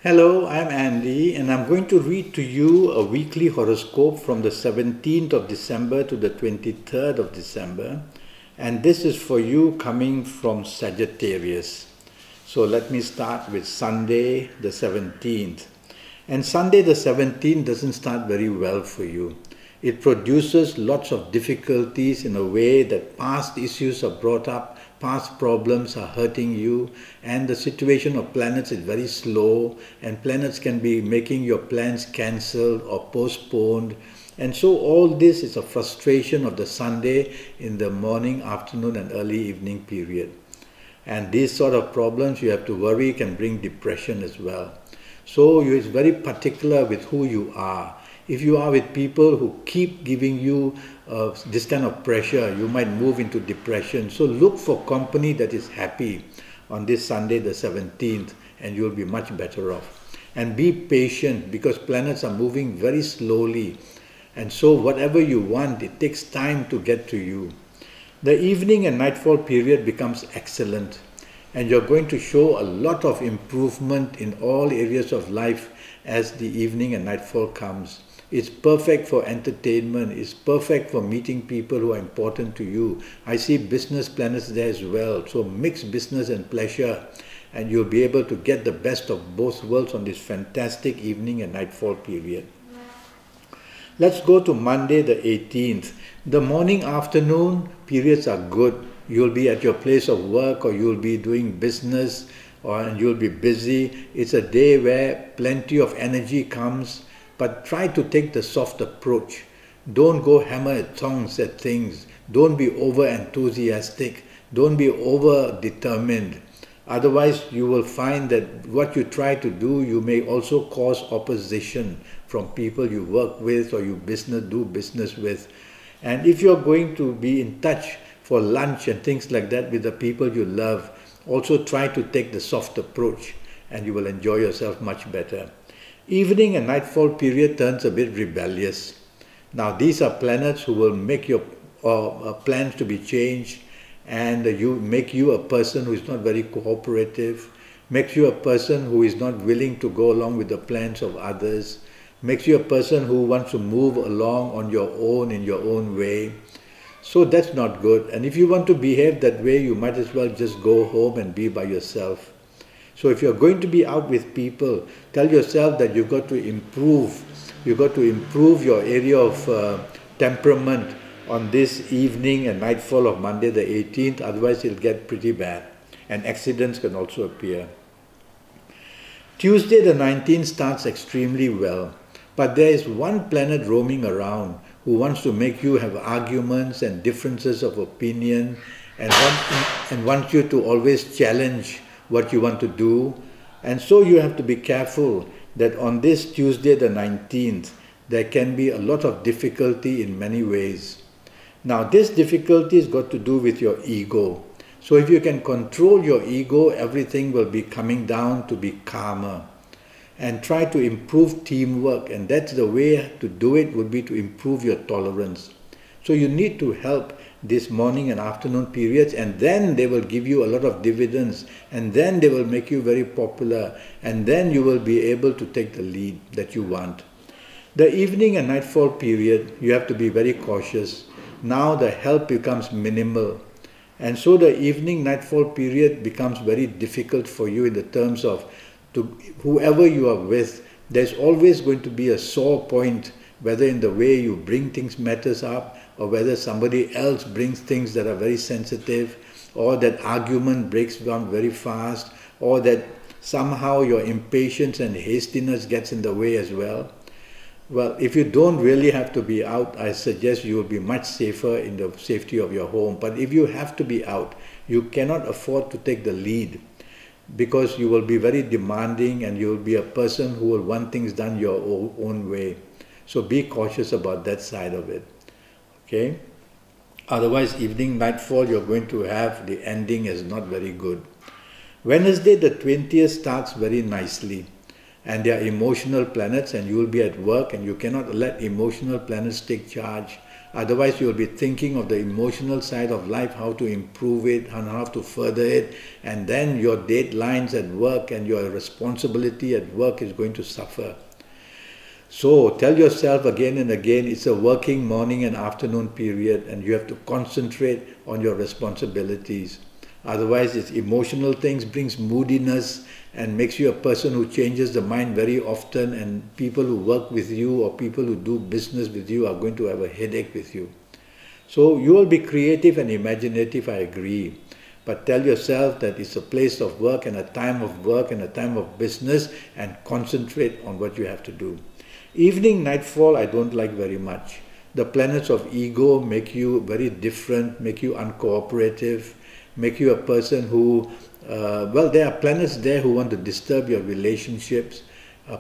Hello, I'm Andy and I'm going to read to you a weekly horoscope from the 17th of December to the 23rd of December. And this is for you coming from Sagittarius. So let me start with Sunday the 17th. And Sunday the 17th doesn't start very well for you. It produces lots of difficulties in a way that past issues are brought up, past problems are hurting you, and the situation of planets is very slow, and planets can be making your plans cancelled or postponed. And so all this is a frustration of the Sunday in the morning, afternoon and early evening period. And these sort of problems you have to worry can bring depression as well. So it's very particular with who you are. If you are with people who keep giving you this kind of pressure, you might move into depression. So look for company that is happy on this Sunday the 17th and you'll be much better off. And be patient because planets are moving very slowly. And so whatever you want, it takes time to get to you. The evening and nightfall period becomes excellent. And you're going to show a lot of improvement in all areas of life as the evening and nightfall comes. It's perfect for entertainment, it's perfect for meeting people who are important to you. I see business planets there as well, so mix business and pleasure and you'll be able to get the best of both worlds on this fantastic evening and nightfall period. Let's go to Monday the 18th. The morning afternoon periods are good. You'll be at your place of work or you'll be doing business and you'll be busy. It's a day where plenty of energy comes, but try to take the soft approach. Don't go hammer tongs at things. Don't be over enthusiastic. Don't be over determined. Otherwise, you will find that what you try to do, you may also cause opposition from people you work with or you do business with. And if you're going to be in touch for lunch and things like that with the people you love, also try to take the soft approach and you will enjoy yourself much better. Evening and nightfall period turns a bit rebellious. Now these are planets who will make your plans to be changed and make you a person who is not very cooperative, makes you a person who is not willing to go along with the plans of others, makes you a person who wants to move along on your own in your own way. So that's not good. And if you want to behave that way, you might as well just go home and be by yourself. So if you're going to be out with people, tell yourself that you've got to improve. You've got to improve your area of temperament on this evening and nightfall of Monday the 18th. Otherwise, it'll get pretty bad. And accidents can also appear. Tuesday the 19th starts extremely well. But there is one planet roaming around who wants to make you have arguments and differences of opinion and wants you to always challenge what you want to do. And so you have to be careful that on this Tuesday the 19th, there can be a lot of difficulty in many ways. Now this difficulty has got to do with your ego. So if you can control your ego, everything will be coming down to be calmer. And try to improve teamwork, and that's the way to do it, would be to improve your tolerance. So you need to help this morning and afternoon periods, and then they will give you a lot of dividends, and then they will make you very popular, and then you will be able to take the lead that you want. The evening and nightfall period, you have to be very cautious. Now the help becomes minimal. And so the evening nightfall period becomes very difficult for you in the terms of whoever you are with, there's always going to be a sore point, whether in the way you bring matters up, or whether somebody else brings things that are very sensitive, or that argument breaks down very fast, or that somehow your impatience and hastiness gets in the way as well. Well, if you don't really have to be out, I suggest you will be much safer in the safety of your home. But if you have to be out, you cannot afford to take the lead, because you will be very demanding and you will be a person who will want things done your own way. So be cautious about that side of it. Okay? Otherwise, evening, nightfall, you're going to have the ending is not very good. Wednesday the 20th starts very nicely. And they are emotional planets and you will be at work and you cannot let emotional planets take charge Otherwise, you will be thinking of the emotional side of life, how to improve it, and how to further it. And then your deadlines at work and your responsibility at work is going to suffer. So tell yourself again and again, it's a working morning and afternoon period, and you have to concentrate on your responsibilities. Otherwise, it's emotional things, brings moodiness and makes you a person who changes the mind very often, and people who work with you or people who do business with you are going to have a headache with you. So you will be creative and imaginative, I agree. But tell yourself that it's a place of work and a time of work and a time of business, and concentrate on what you have to do. Evening nightfall I don't like very much. The planets of ego make you very different, make you uncooperative, make you a person who, well, there are planets there who want to disturb your relationships,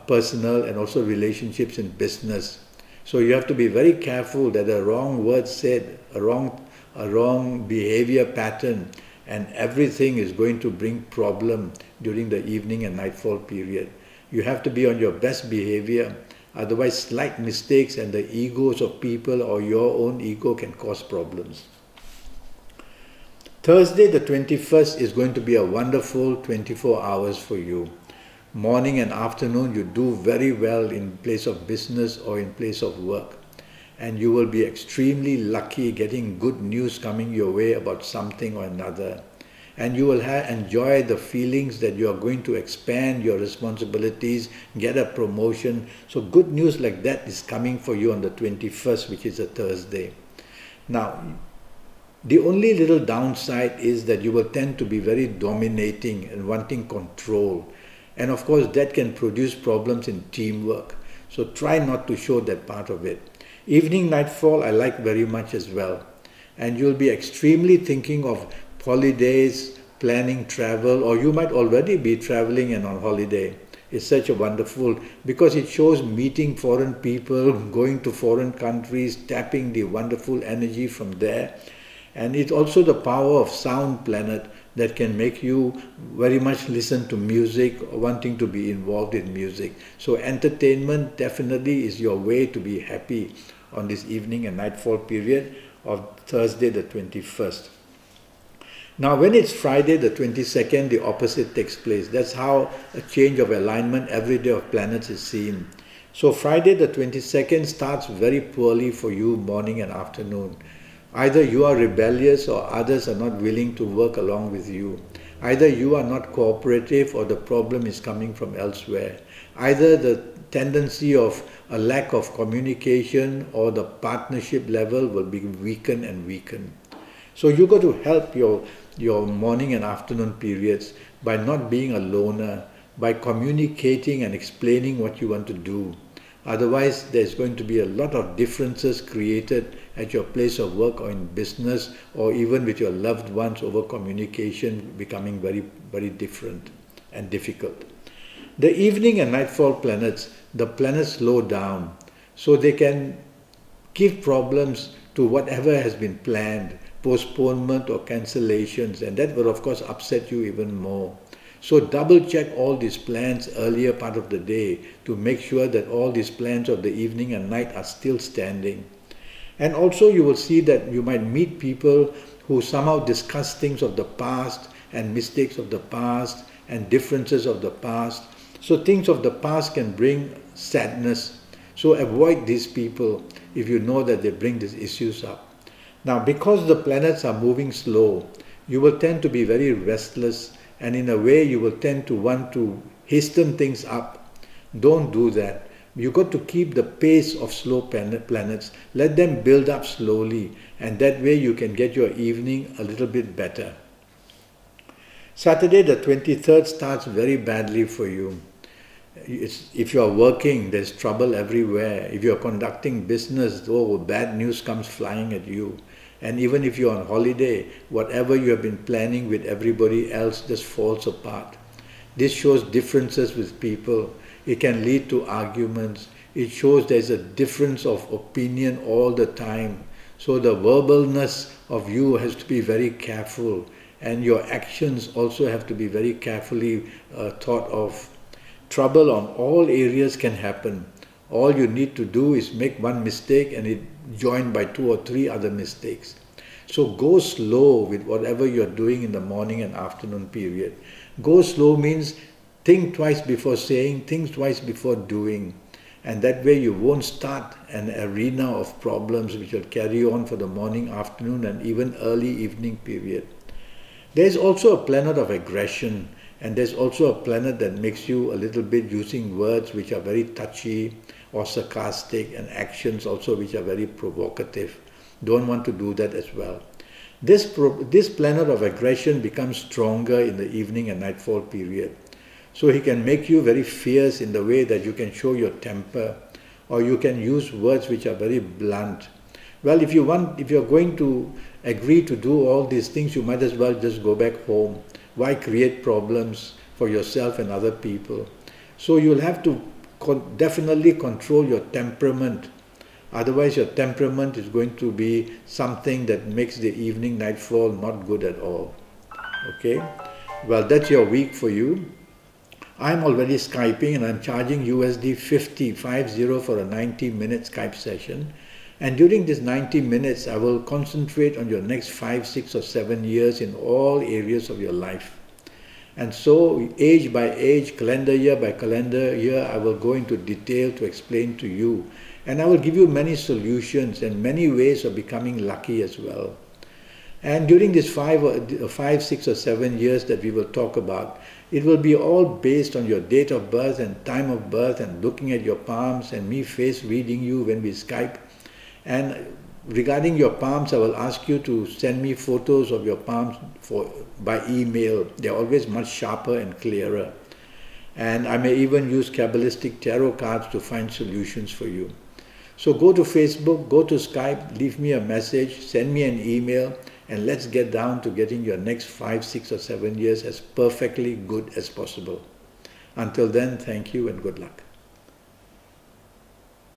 personal and also relationships in business. So you have to be very careful that a wrong word said, a wrong behavior pattern, and everything is going to bring problem during the evening and nightfall period. You have to be on your best behavior. Otherwise, slight mistakes and the egos of people or your own ego can cause problems. Thursday the 21st is going to be a wonderful 24 hours for you. Morning and afternoon you do very well in place of business or in place of work. And you will be extremely lucky getting good news coming your way about something or another. And you will enjoy the feelings that you are going to expand your responsibilities, get a promotion. So good news like that is coming for you on the 21st, which is a Thursday. Now, the only little downside is that you will tend to be very dominating and wanting control. And of course, that can produce problems in teamwork. So try not to show that part of it. Evening nightfall I like very much as well. And you'll be extremely thinking of holidays, planning travel, or you might already be traveling and on holiday. It's such a wonderful, because it shows meeting foreign people, going to foreign countries, tapping the wonderful energy from there. And it's also the power of sound planet that can make you very much listen to music or wanting to be involved in music. So entertainment definitely is your way to be happy on this evening and nightfall period of Thursday the 21st. Now when it's Friday the 22nd, the opposite takes place. That's how a change of alignment every day of planets is seen. So Friday the 22nd starts very poorly for you morning and afternoon. Either you are rebellious or others are not willing to work along with you. Either you are not cooperative or the problem is coming from elsewhere. Either the tendency of a lack of communication or the partnership level will be weakened and weakened. So you got to help your morning and afternoon periods by not being a loner, by communicating and explaining what you want to do. Otherwise, there's going to be a lot of differences created at your place of work or in business, or even with your loved ones over communication becoming very, very different and difficult. The evening and nightfall planets, the planets slow down, so they can give problems to whatever has been planned, postponement or cancellations, and that will of course upset you even more. So double check all these plans earlier part of the day to make sure that all these plans of the evening and night are still standing. And also you will see that you might meet people who somehow discuss things of the past and mistakes of the past and differences of the past. So things of the past can bring sadness. So avoid these people if you know that they bring these issues up. Now because the planets are moving slow, you will tend to be very restless, and in a way you will tend to want to hasten things up. Don't do that. You've got to keep the pace of slow planets. Let them build up slowly, and that way you can get your evening a little bit better. Saturday the 23rd starts very badly for you. If you are working, there's trouble everywhere. If you are conducting business, oh, bad news comes flying at you. And even if you're on holiday, whatever you have been planning with everybody else just falls apart. This shows differences with people. It can lead to arguments. It shows there's a difference of opinion all the time. So the verbalness of you has to be very careful, and your actions also have to be very carefully thought of. Trouble on all areas can happen. All you need to do is make one mistake and it joined by 2 or 3 other mistakes. So go slow with whatever you're doing in the morning and afternoon period. Go slow means think twice before saying, think twice before doing. And that way you won't start an arena of problems which will carry on for the morning, afternoon and even early evening period. There's also a planet of aggression, and there's also a planet that makes you a little bit using words which are very touchy or sarcastic, and actions also which are very provocative. Don't want to do that as well. This planet of aggression becomes stronger in the evening and nightfall period. So he can make you very fierce in the way that you can show your temper, or you can use words which are very blunt. Well, if you're going to agree to do all these things, you might as well just go back home. Why create problems for yourself and other people? So you'll have to definitely control your temperament. Otherwise, your temperament is going to be something that makes the evening nightfall not good at all. Okay? Well, that's your week for you. I'm already Skyping, and I'm charging USD 50 for a 90-minute Skype session. And during this 90 minutes, I will concentrate on your next 5, 6 or 7 years in all areas of your life. And so, age by age, calendar year by calendar year, I will go into detail to explain to you. And I will give you many solutions and many ways of becoming lucky as well. And during these 5, 6 or 7 years that we will talk about, it will be all based on your date of birth and time of birth, and looking at your palms and me face reading you when we Skype. And regarding your palms, I will ask you to send me photos of your palms by email. They're always much sharper and clearer. And I may even use Kabbalistic tarot cards to find solutions for you. So go to Facebook, go to Skype, leave me a message, send me an email, and let's get down to getting your next 5, 6 or 7 years as perfectly good as possible. Until then, thank you and good luck.